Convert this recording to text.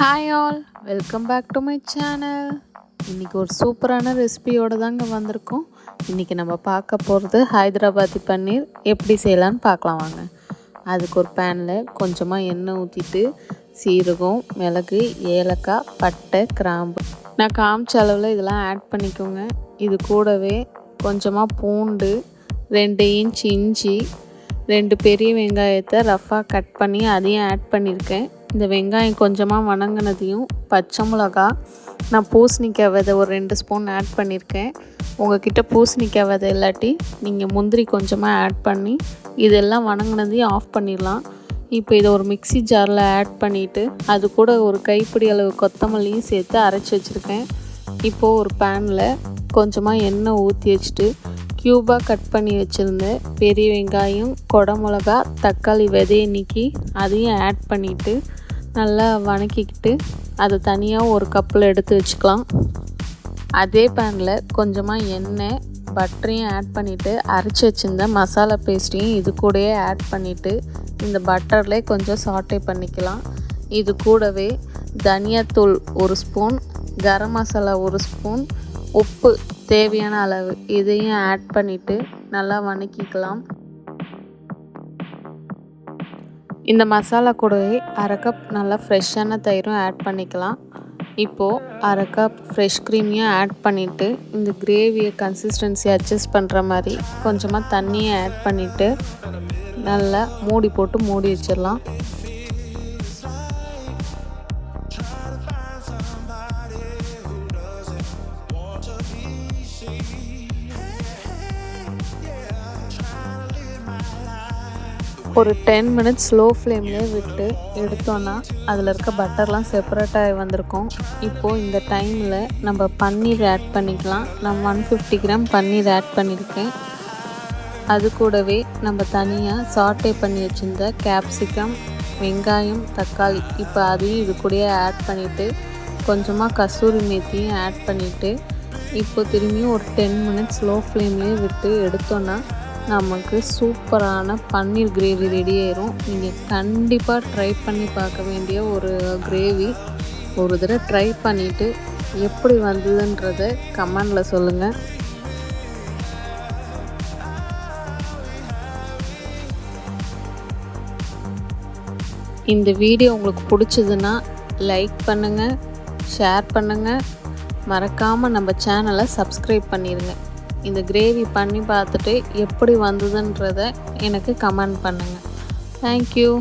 Hi all, welcome back to my channel. இன்றைக்கி ஒரு சூப்பரான ரெசிபியோடு தாங்க வந்திருக்கோம். இன்றைக்கி நம்ம பார்க்க போகிறது ஹைதராபாத்தி பன்னீர் எப்படி செய்யலான்னு பார்க்கலாம் வாங்க. அதுக்கு ஒரு பேனில் கொஞ்சமாக எண்ணெய் ஊற்றிட்டு சீரகம், மிளகு, ஏலக்காய், பட்டை, கிராம்பு நான் காமிச்ச அளவில் இதெல்லாம் ஆட் பண்ணிக்கோங்க. இது கூடவே கொஞ்சமாக பூண்டு, 2 இன்ச் இஞ்சி, 2 பெரிய வெங்காயத்தை ரஃப்பாக கட் பண்ணி அதையும் ஆட் பண்ணியிருக்கேன். இந்த வெங்காயம் கொஞ்சமாக வணங்கினதையும் பச்சை மிளகா, நான் பூசணிக்காய் விதை ஒரு 2 ஸ்பூன் ஆட் பண்ணியிருக்கேன். உங்கள்கிட்ட பூசணிக்காய் விதை இல்லாட்டி நீங்கள் முந்திரி கொஞ்சமாக ஆட் பண்ணி இதெல்லாம் வணங்கினதையும் ஆஃப் பண்ணிடலாம். இப்போ இதை ஒரு மிக்ஸி ஜாரில் ஆட் பண்ணிவிட்டு அது கூட ஒரு கைப்பிடி அளவு கொத்தமல்லியும் சேர்த்து அரைச்சி வச்சுருக்கேன். இப்போது ஒரு பேனில் கொஞ்சமாக எண்ணெய் ஊற்றி வச்சுட்டு க்யூபாக கட் பண்ணி வச்சுருந்தேன் பெரிய வெங்காயம், குடமிளகா, தக்காளி விதையை நீக்கி அதையும் ஆட் பண்ணிவிட்டு நல்லா வணக்கிக்கிட்டு அதை தனியாக ஒரு கப்பில் எடுத்து வச்சுக்கலாம். அதே பேனில் கொஞ்சமாக எண்ணெய், பட்டரையும் ஆட் பண்ணிவிட்டு அரைச்சி வச்சுருந்த மசாலா பேஸ்ட்டையும் இது கூடயே ஆட் பண்ணிவிட்டு இந்த பட்டர்லேயே கொஞ்சம் சாட்டே பண்ணிக்கலாம். இது கூடவே தனியாத்தூள் 1 ஸ்பூன், கரம் மசாலா 1 ஸ்பூன், உப்பு தேவையான அளவு இதையும் ஆட் பண்ணிவிட்டு நல்லா வணக்கிக்கலாம். இந்த மசாலா கூடவே 1/2 கப் நல்லா ஃப்ரெஷ்ஷான தயிரும் ஆட் பண்ணிக்கலாம். இப்போது 1/2 கப் ஃப்ரெஷ் க்ரீமையும் ஆட் பண்ணிவிட்டு இந்த கிரேவியை கன்சிஸ்டன்சி அட்ஜஸ்ட் பண்ணுற மாதிரி கொஞ்சமாக தண்ணியை ஆட் பண்ணிவிட்டு நல்லா மூடி போட்டு மூடி வச்சிடலாம். ஒரு 10 மினிட்ஸ் ஸ்லோ ஃப்ளேம்லேயே விட்டு எடுத்தோன்னா அதில் இருக்க பட்டர்லாம் செப்பரேட் ஆகி வந்திருக்கும். இப்போது இந்த டைமில் நம்ம பன்னீர் ஆட் பண்ணிக்கலாம். நான் 150 கிராம் பன்னீர் ஆட் பண்ணியிருக்கேன். அது கூடவே நம்ம தனியாக சாட்டே பண்ணி வச்சுருந்த கேப்சிகம், வெங்காயம், தக்காளி இப்போ அதையும் இது கூடயே ஆட் பண்ணிவிட்டு கொஞ்சமாக கசூரி மேத்தியும் ஆட் பண்ணிவிட்டு இப்போ திரும்பியும் ஒரு 10 மினிட்ஸ் ஸ்லோ ஃப்ளேம்லேயே விட்டு எடுத்தோன்னா நமக்கு சூப்பரான பன்னீர் கிரேவி ரெடி ஆயிரும். நீங்கள் கண்டிப்பாக ட்ரை பண்ணி பார்க்க வேண்டிய ஒரு கிரேவி. ஒரு தடவை ட்ரை பண்ணிவிட்டு எப்படி வந்ததுன்றதை கமெண்டில் சொல்லுங்கள். இந்த வீடியோ உங்களுக்கு பிடிச்சதுன்னா லைக் பண்ணுங்கள், ஷேர் பண்ணுங்கள், மறக்காமல் நம்ம சேனலை சப்ஸ்கிரைப் பண்ணிடுங்க. இந்த கிரேவி பண்ணி பார்த்துட்டு எப்படி வந்ததுன்றதை எனக்கு கமெண்ட் பண்ணுங்கள். தேங்க்யூ.